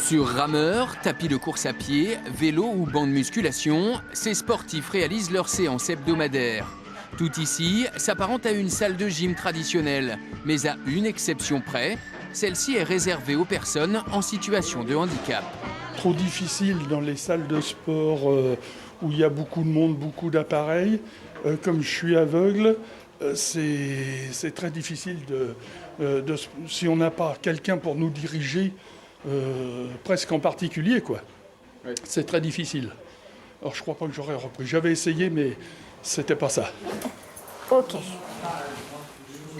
Sur rameur, tapis de course à pied, vélo ou banc de musculation, ces sportifs réalisent leurs séances hebdomadaires. Tout ici s'apparente à une salle de gym traditionnelle, mais à une exception près, celle-ci est réservée aux personnes en situation de handicap. Trop difficile dans les salles de sport où il y a beaucoup de monde, beaucoup d'appareils. Comme je suis aveugle, c'est très difficile si on n'a pas quelqu'un pour nous diriger, presque en particulier, quoi. Ouais. C'est très difficile. Alors je crois pas que j'aurais repris. J'avais essayé, mais c'était pas ça. Ok.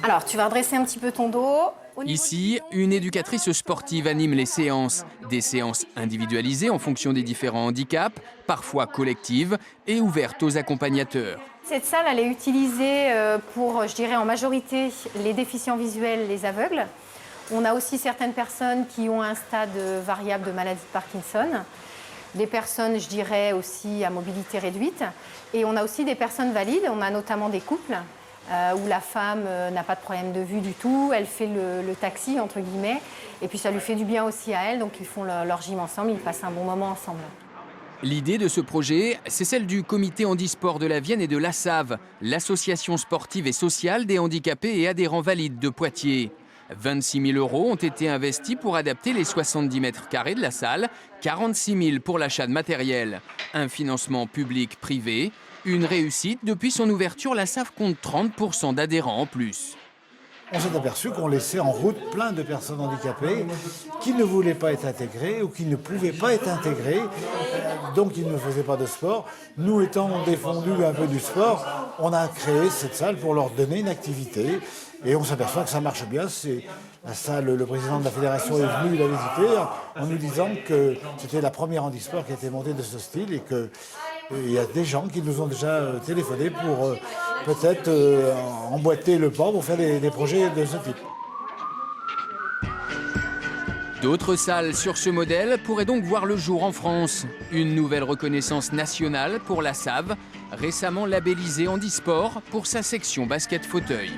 Alors tu vas redresser un petit peu ton dos. Ici, une éducatrice sportive anime les séances. Des séances individualisées en fonction des différents handicaps, parfois collectives et ouvertes aux accompagnateurs. Cette salle, elle est utilisée pour, je dirais, en majorité, les déficients visuels, les aveugles. On a aussi certaines personnes qui ont un stade variable de maladie de Parkinson. Des personnes, je dirais, aussi à mobilité réduite. Et on a aussi des personnes valides. On a notamment des couples où la femme n'a pas de problème de vue du tout. Elle fait le taxi, entre guillemets. Et puis ça lui fait du bien aussi à elle. Donc ils font leur gym ensemble, ils passent un bon moment ensemble. L'idée de ce projet, c'est celle du comité handisport de la Vienne et de l'ASSAV, l'association sportive et sociale des handicapés et adhérents valides de Poitiers. 26 000 € ont été investis pour adapter les 70 mètres carrés de la salle, 46 000 pour l'achat de matériel. Un financement public-privé, une réussite. Depuis son ouverture, la SAV compte 30% d'adhérents en plus. On s'est aperçu qu'on laissait en route plein de personnes handicapées qui ne voulaient pas être intégrées ou qui ne pouvaient pas être intégrées, donc ils ne faisaient pas de sport. Nous étant défendus un peu du sport, on a créé cette salle pour leur donner une activité et on s'aperçoit que ça marche bien. C'est la salle, le président de la fédération est venu la visiter en nous disant que c'était la première handisport qui a été montée de ce style et qu'il y a des gens qui nous ont déjà téléphoné pour peut-être emboîter le pas pour faire des projets de ce type. D'autres salles sur ce modèle pourraient donc voir le jour en France. Une nouvelle reconnaissance nationale pour la SAV, récemment labellisée handisport pour sa section basket fauteuil.